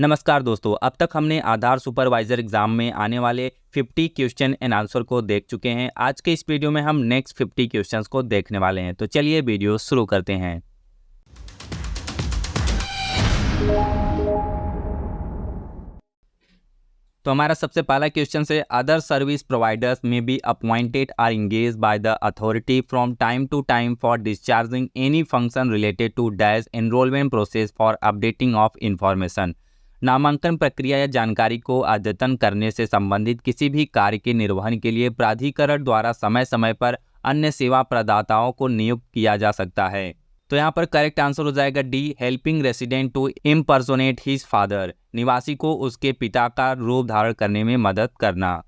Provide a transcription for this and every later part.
नमस्कार दोस्तों, अब तक हमने आधार सुपरवाइजर एग्जाम में आने वाले 50 क्वेश्चन एंड आंसर को देख चुके हैं। आज के इस वीडियो में हम नेक्स्ट 50 क्वेश्चंस को देखने वाले हैं। तो चलिए वीडियो शुरू करते हैं। तो हमारा सबसे पहला क्वेश्चन है, अदर सर्विस प्रोवाइडर्स में be appointed or engage by the authority from time to time for discharging any function related to dash enrolment process for updating of information. नामांकन प्रक्रिया या जानकारी को अद्यतन करने से संबंधित किसी भी कार्य के निर्वहन के लिए प्राधिकरण द्वारा समय समय पर अन्य सेवा प्रदाताओं को नियुक्त किया जा सकता है। तो यहाँ पर करेक्ट आंसर हो जाएगा D, helping resident to impersonate his father. निवासी को उसके पिता का रूप धारण करने में मदद करना।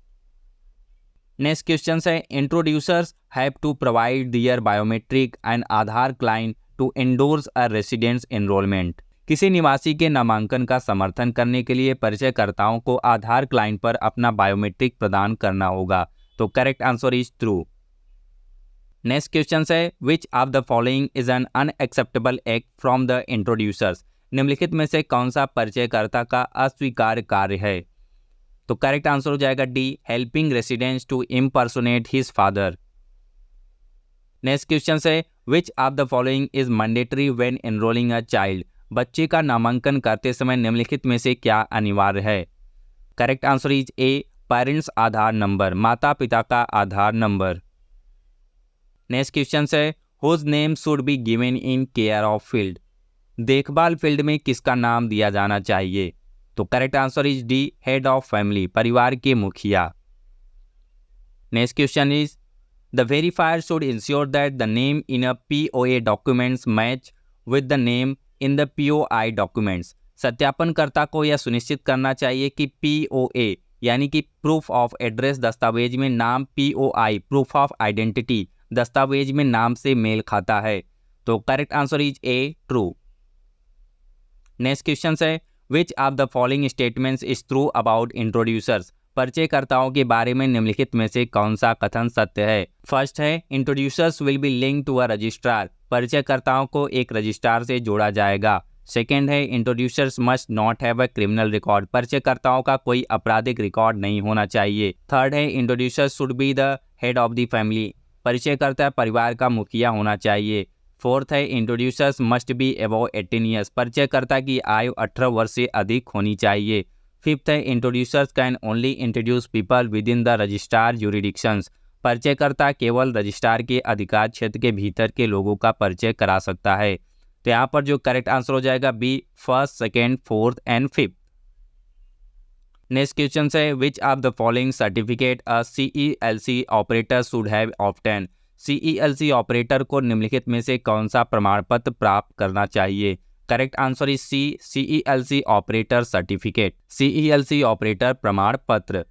नेक्स्ट क्वेश्चन है, introducers have to provide their biometric and Aadhaar client to endorse a resident's enrolment. किसी निवासी के नामांकन का समर्थन करने के लिए परिचयकर्ताओं को आधार क्लाइंट पर अपना बायोमेट्रिक प्रदान करना होगा। तो correct answer is true. Next question है, which of the following is an unacceptable act from the introducers. निम्नलिखित में से कौन सा परिचयकर्ता का अस्वीकार्य कार्य है। तो करेक्ट आंसर हो जाएगा D, helping residents to impersonate his father. Next question है, which of the following is mandatory when enrolling a child. बच्चे का नामांकन करते समय निम्नलिखित में से क्या अनिवार्य है। Correct answer is A, parents Aadhaar number, माता पिता का आधार नंबर। नेक्स्ट क्वेश्चन है, whose name should be given in care of field. देखभाल फील्ड में किसका नाम दिया जाना चाहिए। तो correct answer is D, head of family, परिवार के मुखिया। Next question is, the verifier should ensure that the name in a POA documents match with the name in the POI documents. सत्यापनकर्ता को यह सुनिश्चित करना चाहिए कि POA यानी कि प्रूफ ऑफ एड्रेस दस्तावेज में नाम POI प्रूफ ऑफ आइडेंटिटी दस्तावेज में नाम से मेल खाता है। तो correct answer is A, true. Next question है, which of the following statements is true about introducers. परिचयकर्ताओं के बारे में निम्नलिखित में से कौन सा कथन सत्य है। फर्स्ट है, introducers will be linked to a registrar. परिचयकर्ताओं को एक रजिस्ट्रार से जोड़ा जाएगा। सेकेंड है, introducers must not have a criminal record. परिचयकर्ताओं का कोई आपराधिक रिकॉर्ड नहीं होना चाहिए। थर्ड है, introducers should be the head of the family. परिचयकर्ता परिवार का मुखिया होना चाहिए। फोर्थ है, introducers must be above 18 years. परिचयकर्ता की आयु 18 वर्ष से अधिक होनी चाहिए। फिफ्थ है, introducers can only introduce people within the registrar jurisdictions. परिचयकर्ता केवल रजिस्ट्रार के अधिकार क्षेत्र के भीतर के लोगों का परिचय करा सकता है। तो यहाँ पर जो करेक्ट आंसर हो जाएगा B, first, second, fourth and fifth. Next question है, which of the following certificate a CELC operator should have obtain. CELC operator को निम्नलिखित में से कौन सा प्रमाण पत्र प्राप्त करना चाहिए। Correct answer is C, CELC operator certificate, CELC operator प्रमाण पत्र।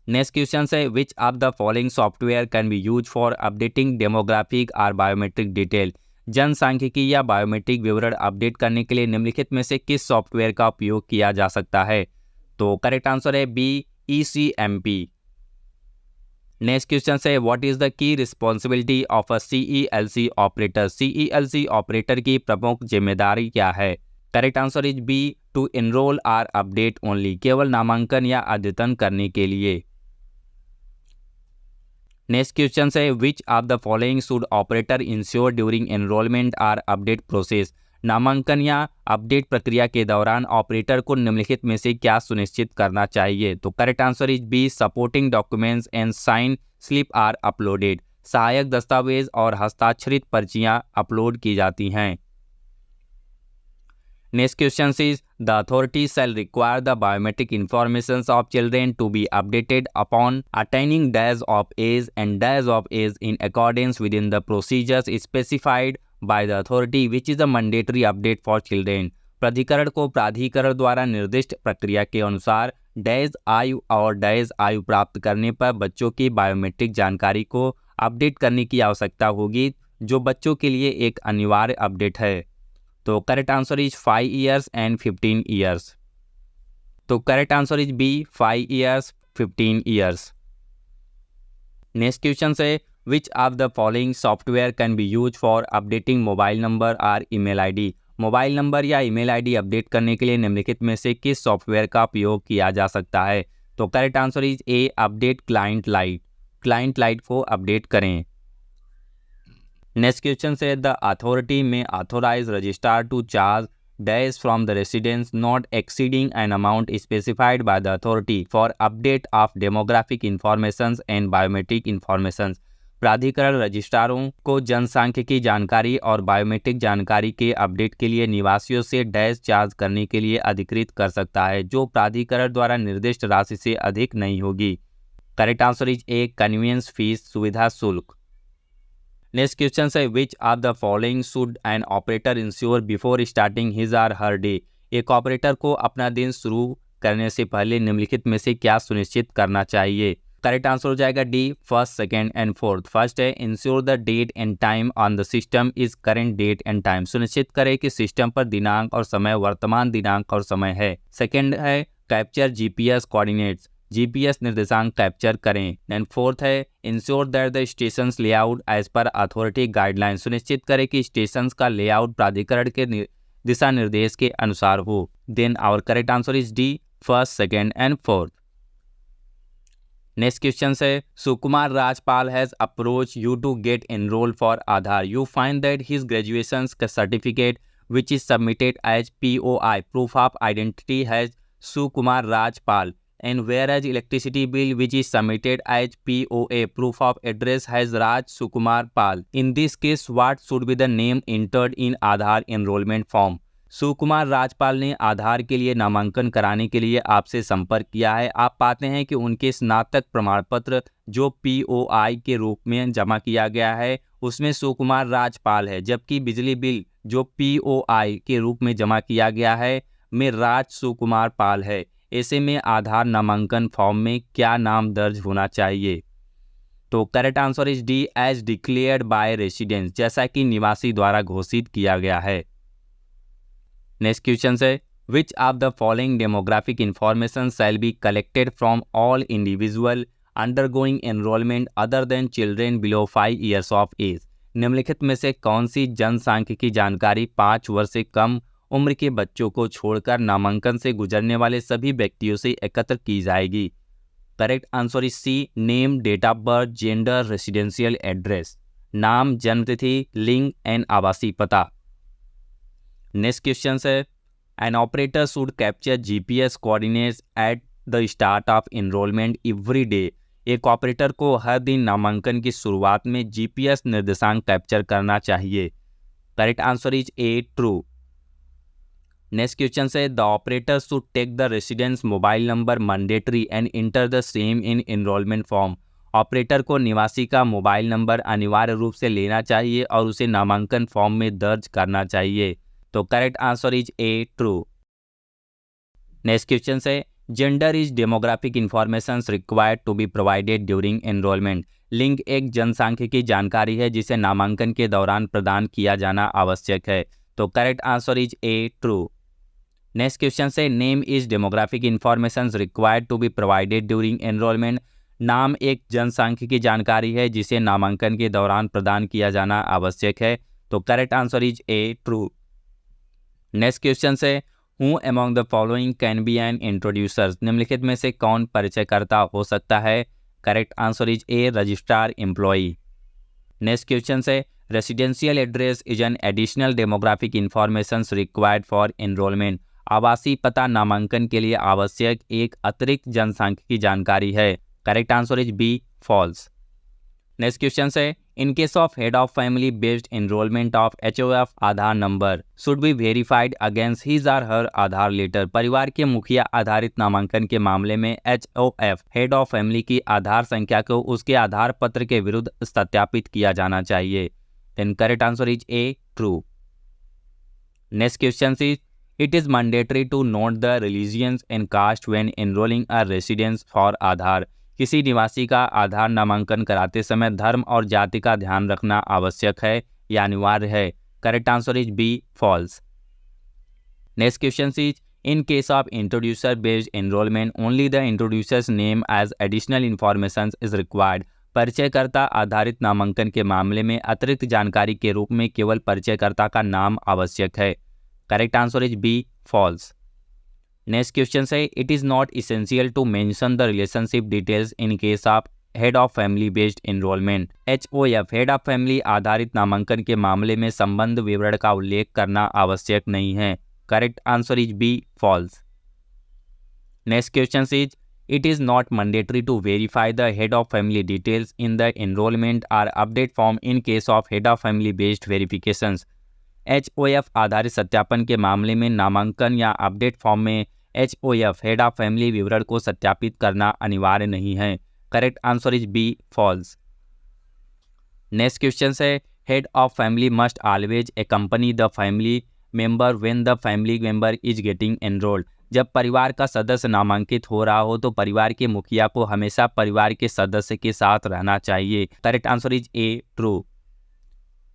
नेक्स्ट क्वेश्चन है, which of the following software can be use for updating demographic और बायोमेट्रिक डिटेल। जनसांख्यिकी या बायोमेट्रिक विवरण अपडेट करने के लिए निम्नलिखित में से किस सॉफ्टवेयर का उपयोग किया जा सकता है। तो करेक्ट आंसर है बी, ECMP। नेक्स्ट क्वेश्चन है, what is the key responsibility of a CELC operator. CELC operator की प्रमुख जिम्मेदारी क्या है। Correct answer is B, to enrol or update only, केवल नामांकन या अद्यतन करने के लिए। नेक्स्ट क्वेश्चन है, which of the following should operator ensure during enrolment or update process. नामांकन या अपडेट प्रक्रिया के दौरान ऑपरेटर को निम्नलिखित में से क्या सुनिश्चित करना चाहिए। तो correct answer is B, supporting documents and sign slip are uploaded. सहायक दस्तावेज और हस्ताक्षरित पर्चियां अपलोड की जाती हैं। Next question is, the authority shall require the biometric information of children to be updated upon attaining days of age and days of age in accordance within the procedures specified by the authority which is a mandatory update for children। प्राधिकरण द्वारा निर्दिष्ट प्रक्रिया के अनुसार डैज आयु और डैज आयु प्राप्त करने पर बच्चों की बायोमेट्रिक जानकारी को अपडेट करने की आवश्यकता होगी, जो बच्चों के लिए एक अनिवार्य अपडेट है। तो correct answer is 5 years and 15 years। तो correct answer is B, 5 years 15 years। Next question है, which of the following software can be use for updating mobile number और email ID। मोबाइल नंबर या email ID update करने के लिए निम्नलिखित में से किस सॉफ्टवेयर का उपयोग किया जा सकता है? तो correct answer is A, update client lite. Client lite को अपडेट करें। नेक्स्ट क्वेश्चन से the authority may authorise registrar to charge days from the residence not exceeding an amount specified by the authority for update of demographic information and biometric information। प्राधिकरण रजिस्ट्रारों को जनसांख्यिकी जानकारी और biometric जानकारी के update के लिए निवासियों से डैश चार्ज करने के लिए अधिकृत कर सकता है, जो प्राधिकरण द्वारा निर्दिष्ट राशि से अधिक नहीं होगी। Correct answer is A, convenience fee, सुविधा शुल्क। नेक्स्ट क्वेश्चन है which of the following should an operator ensure before starting his or her day. एक ऑपरेटर को अपना दिन शुरू करने से पहले निम्नलिखित में से क्या सुनिश्चित करना चाहिए? करेक्ट आंसर हो जाएगा D, first, second and fourth. First है ensure the date and time on the system is current date and time. सुनिश्चित करें कि सिस्टम पर दिनांक और समय वर्तमान दिनांक और समय है। सेकेंड है कैप्चर जीपीएस कोऑर्डिनेट्स, जीपीएस निर्देशांक कैप्चर करें। एंड फोर्थ है ensure that the station layout as per authority guideline. सुनिश्चित करें कि स्टेशन का लेआउट प्राधिकरण के दिशा निर्देश के अनुसार हो। Then our correct answer is D, first, second and fourth. Next question है Sukumar Rajpal has approach you to get enrol for Aadhaar. You find that his graduation certificate which is submitted as POI proof of identity has Sukumar Rajpal, and whereas electricity bill which is submitted as POA proof of address has Raj Sukumar Pal. In this case, what should be the name entered in Aadhaar enrollment form? सुकुमार राजपाल ने आधार के लिए नामांकन कराने के लिए आपसे संपर्क किया है। आप पाते हैं कि उनके स्नातक प्रमाण पत्र जो POI के रूप में जमा किया गया है उसमें सुकुमार राजपाल है, जबकि बिजली बिल जो POI के रूप में जमा किया गया है में राज सुकुमार पाल है। ऐसे में आधार नामांकन फॉर्म में क्या नाम दर्ज होना चाहिए? तो correct answer is D, as declared by residence, जैसा कि निवासी द्वारा घोषित किया गया है। नेक्स्ट क्वेश्चन है which of the following demographic information shall be collected from all individual undergoing enrolment other than children below 5 years of age. निम्नलिखित में से कौन सी जनसांख्यिकी जानकारी 5 वर्ष से कम उम्र के बच्चों को छोड़कर नामांकन से गुजरने वाले सभी व्यक्तियों से एकत्र की जाएगी? Correct answer is C, name, date of birth, gender, residential address. नाम, जन्मतिथि, लिंग एंड आवासीय पता। नेक्स्ट क्वेश्चन है an operator should capture GPS coordinates at the start of enrolment every day. एक ऑपरेटर को हर दिन नामांकन की शुरुआत में GPS निर्देशांक कैप्चर करना चाहिए। Correct answer is A, true. Next question है the operator should take the residence mobile number mandatory and enter the same in enrolment form. Operator को निवासी का मोबाइल नंबर अनिवार्य रूप से लेना चाहिए और उसे नामांकन फॉर्म में दर्ज करना चाहिए। तो correct answer is A, true. Next question है gender is demographic information required to be provided during enrolment. लिंग एक जनसांख्यिकी जानकारी है जिसे नामांकन के दौरान प्रदान किया जाना आवश्यक है। तो correct answer is A, true. Next question है name is demographic information required to be provided during enrolment. नाम एक जनसांख्यिकी जानकारी है जिसे नामांकन के दौरान प्रदान किया जाना आवश्यक है। तो correct answer is A, true. Next question है who among the following can be an introducers. निम्नलिखित में से कौन परिचयकर्ता हो सकता है? Correct answer is A, registrar employee. Next question है residential address is an additional demographic information required for enrolment. आवासीय पता नामांकन के लिए आवश्यक एक अतिरिक्त जनसांख्यिकी जानकारी है। Correct answer is B, false. Next question है in case of head of family based enrolment of HOF Aadhaar number should be verified against his और हर आधार लेटर। परिवार के मुखिया आधारित नामांकन के मामले में HOF हेड ऑफ फैमिली की आधार संख्या को उसके आधार पत्र के विरुद्ध सत्यापित किया जाना चाहिए। Then correct answer is A, true. Next question is it is mandatory to note the religions and caste when enrolling a residence for Aadhaar. किसी निवासी का आधार नामांकन कराते समय धर्म और जाति का ध्यान रखना आवश्यक है या अनिवार्य है? Correct answer is B, false. Next question is in case of introducer based enrolment only the introducer's name as additional information is required. परिचयकर्ता आधारित नामांकन के मामले में अतिरिक्त जानकारी के रूप में केवल परिचयकर्ता का नाम आवश्यक है। Correct answer is B false. Next question है it is not essential to mention the relationship details in case of head of family based enrolment. HOF head of family आधारित नामांकन के मामले में संबंध विवरण का उल्लेख करना आवश्यक नहीं है। Correct answer is B false. Next question is it is not mandatory to verify the head of family details in the enrollment or update form in case of head of family based verifications। HOF आधारित सत्यापन के मामले में नामांकन या update form में HOF head of family विवरण को सत्यापित करना अनिवार्य नहीं है। Correct answer is B false. Next question है head of family must always accompany the family member when the family member is getting enrolled. जब परिवार का सदस्य नामांकित हो रहा हो तो परिवार के मुखिया को हमेशा परिवार के सदस्य के साथ रहना चाहिए। Correct answer is A true.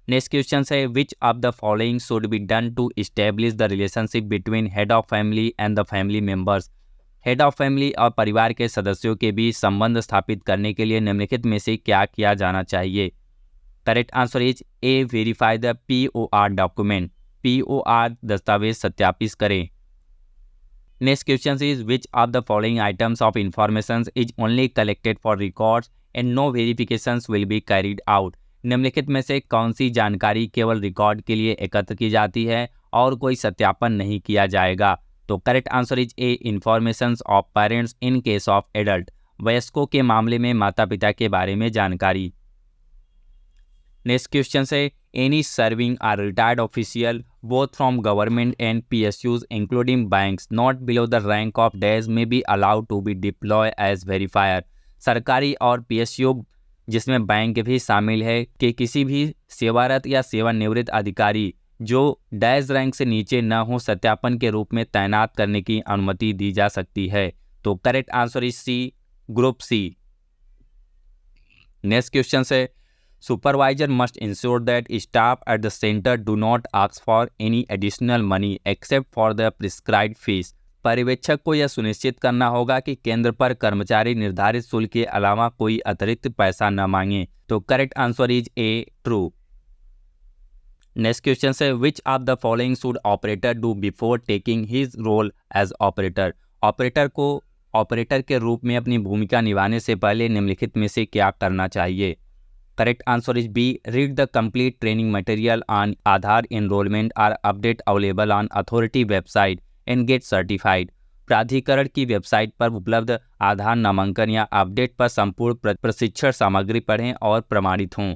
Next question है which of the following should be done to establish the relationship between head of family and the family members. Head of family और परिवार के सदस्यों के बीच संबंध स्थापित करने के लिए निम्नलिखित में से क्या किया जाना चाहिए। Correct answer is A verify the POR document. POR दस्तावेज सत्यापित करें। Next question is which of the following items of information is only collected for records and no verifications will be carried out. निम्नलिखित में से कौन सी जानकारी केवल record के लिए एकत्र की जाती है और कोई सत्यापन नहीं किया जाएगा। तो correct answer is A informations of parents in case of adult. वयस्कों के मामले में माता पिता के बारे में जानकारी। नेक्स्ट क्वेश्चन है any serving or retired official both from government and PSUs including banks not below the rank of dash may be allowed to be deploy as verifier. सरकारी और PSU जिसमें बैंक भी शामिल है कि किसी भी सेवारत या सेवानिवृत्त अधिकारी जो डैश रैंक से नीचे न हो सत्यापन के रूप में तैनात करने की अनुमति दी जा सकती है। तो correct answer is C group C. Next question है Supervisor must ensure that staff at the center do not ask for any additional money except for the prescribed fees। पर्यवेक्षक को यह सुनिश्चित करना होगा कि केंद्र पर कर्मचारी निर्धारित शुल्क के अलावा कोई अतिरिक्त पैसा न मांगे। तो correct answer is A true. Next question है which of the following should operator do before taking his role as operator. Operator को ऑपरेटर के रूप में अपनी भूमिका निभाने से पहले निम्नलिखित में से क्या करना चाहिए। Correct answer is B read the complete training material on Aadhaar enrolment or update available on authority website and get certified. प्राधिकरण की वेबसाइट पर उपलब्ध आधार नामांकन या अपडेट पर संपूर्ण प्रशिक्षण सामग्री पढ़ें और प्रमाणित हों।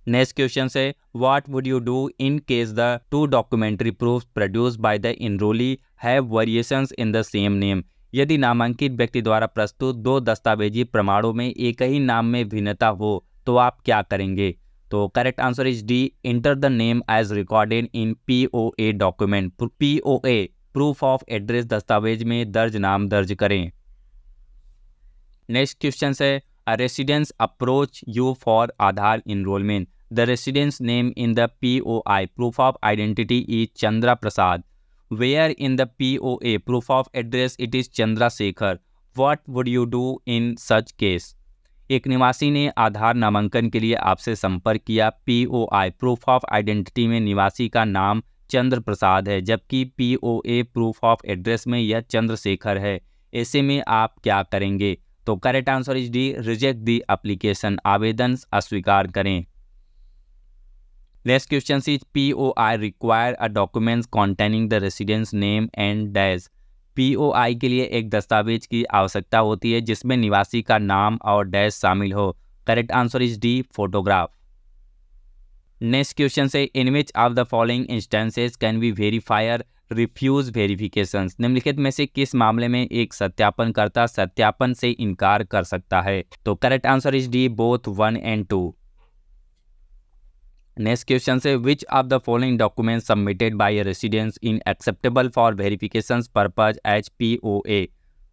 नेक्स्ट क्वेश्चन है what would you do in case the two documentary proofs produced by the enrollee have variations in the same name. यदि नामांकित व्यक्ति द्वारा प्रस्तुत दो दस्तावेजी प्रमाणों में एक ही नाम में भिन्नता हो तो आप क्या करेंगे। तो correct answer is D enter the name as recorded in POA document. POA proof of address दस्तावेज में दर्ज नाम दर्ज करें। नेक्स्ट क्वेश्चन है a residence approach you for Aadhaar enrolment. The residence name in the POI proof of identity is Chandra Prasad. Where in the POA proof of address it is Chandrasekhar। What would you do in such case? एक निवासी ने आधार नामांकन के लिए आपसे संपर्क किया। POI proof of identity में निवासी का नाम चंद्र प्रसाद है जबकि POA प्रूफ ऑफ एड्रेस में यह चंद्रशेखर है। ऐसे में आप क्या करेंगे। तो correct answer is D reject the application. आवेदन अस्वीकार करें। Next question is POI require a documents containing the residence name and dash। POI के लिए एक दस्तावेज की आवश्यकता होती है जिसमें निवासी का नाम और डैश शामिल हो। Correct answer is D photograph. Next question है in which of the following instances can be verifier refuse verification. निम्नलिखित में से किस मामले में एक सत्यापनकर्ता सत्यापन से इनकार कर सकता है। तो correct answer is D both 1 and 2। Next question है which of the following documents submitted by a residence in acceptable for verification purpose as POA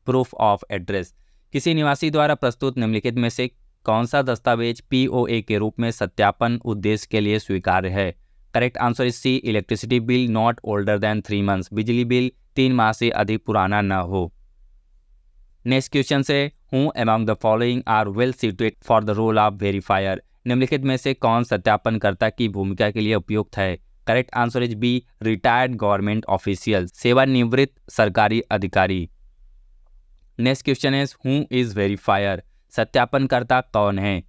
proof of address. किसी निवासी द्वारा प्रस्तुत निम्नलिखित में से कौन सा दस्तावेज POA के रूप में सत्यापन उद्देश्य के लिए स्वीकार्य है। Correct answer is C electricity bill not older than 3 months। बिजली बिल 3 माह से अधिक पुराना न हो। नेक्स्ट क्वेश्चन है who among the following are well suited for the role of verifier. निम्नलिखित में से कौन सत्यापनकर्ता की भूमिका के लिए उपयुक्त है। Correct answer is B retired government official, सेवानिवृत्त सरकारी अधिकारी। Next question is who is verifier, सत्यापनकर्ता कौन है?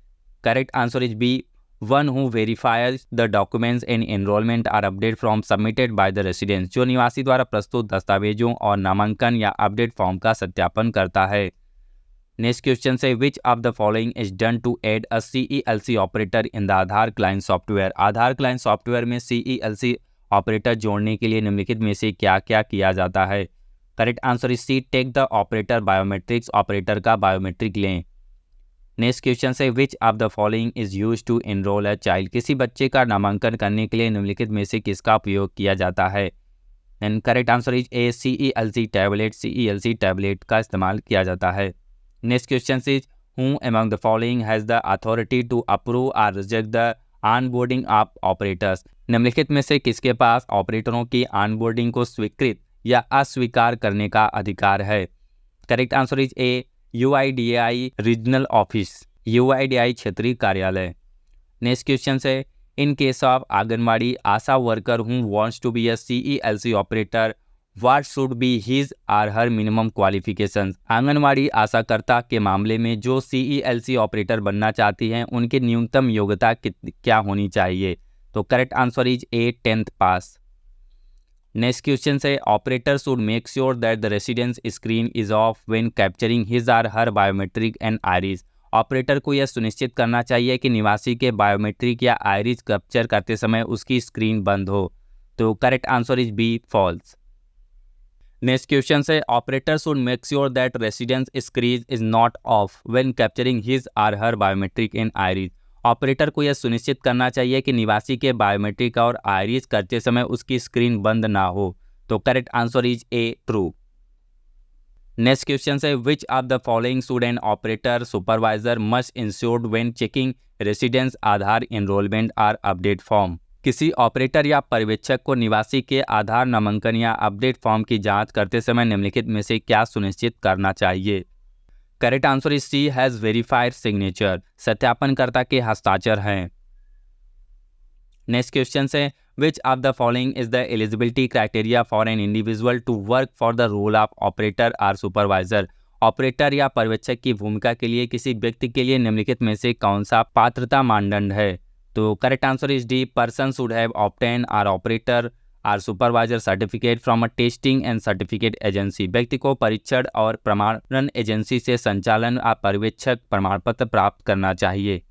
Correct answer is B one who verifies the documents in enrolment or update form submitted by the residents, जो निवासी द्वारा प्रस्तुत दस्तावेजों और नामांकन या अपडेट फॉर्म का सत्यापन करता है। नेक्स्ट क्वेश्चन से which of the following is done to add a CELC operator in the Aadhaar client software, Aadhaar client software में CELC ऑपरेटर जोड़ने के लिए निम्नलिखित में से क्या क्या किया जाता है? Correct answer is C take the operator biometrics, operator का बायोमेट्रिक लें। नेक्स्ट क्वेश्चन से which of the following is use to enrol a child, किसी बच्चे का नामांकन करने के लिए निम्नलिखित में से किसका उपयोग किया जाता है? And correct answer is A CELC tablet, CELC tablet का इस्तेमाल किया जाता है। Next question is who among the following has the authority to approve or reject the onboarding of operators, निम्नलिखित में से किसके पास ऑपरेटरों की ऑनबोर्डिंग को स्वीकृत या अस्वीकार करने का अधिकार है? Correct answer is A UIDAI regional office, UIDAI क्षेत्रीय कार्यालय। नेक्स्ट क्वेश्चन है in case of Anganwadi ASHA worker who wants to be a CELC operator what should be his or her minimum qualifications, Anganwadi आशाकर्ता के मामले में जो CELC ऑपरेटर बनना चाहती हैं उनकी न्यूनतम योग्यता क्या होनी चाहिए? तो correct answer is A 10th pass. Next question है operator should make sure that the residence screen is off when capturing his or her biometric and iris, operator को यह सुनिश्चित करना चाहिए कि निवासी के बायोमेट्रिक या आइरिस कैप्चर करते समय उसकी स्क्रीन बंद हो। तो correct answer is B false. Next question है operator should make sure that residence screen is not off when capturing his or her biometric and iris, operator को यह सुनिश्चित करना चाहिए कि निवासी के बायोमेट्रिक और आइरिस करते समय उसकी स्क्रीन बंद ना हो। तो correct answer is A true. Next question है which of the following should an operator supervisor must insured when checking residence Aadhaar enrolment or update form, किसी ऑपरेटर या पर्यवेक्षक को निवासी के आधार नामांकन या अपडेट फॉर्म की जांच करते समय निम्नलिखित में से क्या सुनिश्चित करना चाहिए? Correct answer is C has verified signature, सत्यापनकर्ता के हस्ताक्षर हैं। नेक्स्ट क्वेश्चन है which of the following is the eligibility criteria for an individual to work for the role of operator or supervisor, operator या पर्यवेक्षक की भूमिका के लिए किसी व्यक्ति के लिए निम्नलिखित में से कौन सा पात्रता मानदंड है? तो correct answer is D person should have obtain or operator or supervisor certificate from a testing and certificate agency, व्यक्ति को परीक्षण और प्रमाणन एजेंसी से संचालन और पर्यवेक्षक प्रमाण पत्र प्राप्त करना चाहिए।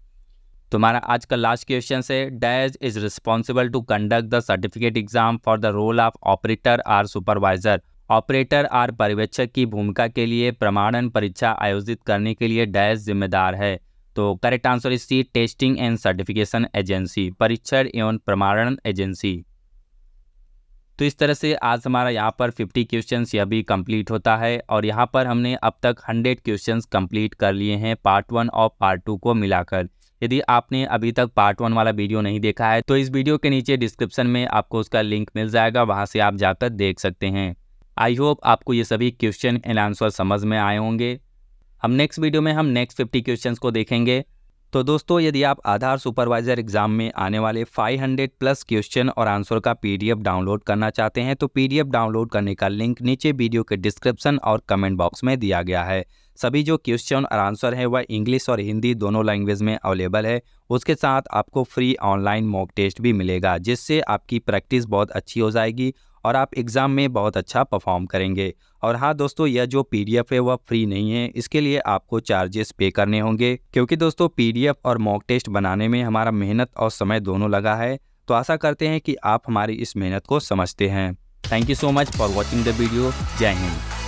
तुम्हारा आज का लास्ट क्वेश्चन है dash is responsible to conduct the certificate exam for the role of operator or supervisor, operator or पर्यवेक्षक की भूमिका के लिए प्रमाणन परीक्षा आयोजित करने के लिए डैश जिम्मेदार है? तो correct answer is C testing and certification agency, परीक्षण एवं प्रमाणन एजेंसी। तो इस तरह से आज हमारा यहाँ पर 50 क्वेश्चंस यह भी कंप्लीट होता है और यहाँ पर हमने अब तक 100 क्वेश्चंस कंप्लीट कर लिए हैं पार्ट 1 और पार्ट 2 को मिलाकर। यदि आपने अभी तक पार्ट 1 वाला वीडियो नहीं देखा है तो इस वीडियो के नीचे डिस्क्रिप्शन में आपको उसका लिंक मिल जाएगा, वहाँ से आप जाकर देख सकते हैं। आई होप आपको ये सभी क्वेश्चन एंड आंसर समझ में आए होंगे। हम नेक्स्ट वीडियो में हम नेक्स्ट 50 क्वेश्चंस को देखेंगे। तो दोस्तों यदि आप आधार सुपरवाइजर एग्जाम में आने वाले 500 प्लस क्वेश्चन और आंसर का PDF डाउनलोड करना चाहते हैं तो PDF डाउनलोड करने का लिंक नीचे वीडियो के डिस्क्रिप्शन और कमेंट बॉक्स में दिया गया है। सभी जो क्वेश्चन और आंसर है वह इंग्लिश और हिंदी दोनों लैंग्वेज में अवेलेबल है। उसके साथ आपको फ्री ऑनलाइन मॉक टेस्ट भी मिलेगा जिससे आपकी प्रैक्टिस बहुत अच्छी हो जाएगी और आप एग्ज़ाम में बहुत अच्छा परफॉर्म करेंगे। और हाँ दोस्तों, यह जो PDF है वह फ्री नहीं है, इसके लिए आपको चार्जेस पे करने होंगे क्योंकि दोस्तों PDF और मॉक टेस्ट बनाने में हमारा मेहनत और समय दोनों लगा है। तो आशा करते हैं कि आप हमारी इस मेहनत को समझते हैं। Thank you so much for watching the video. जय हिंद।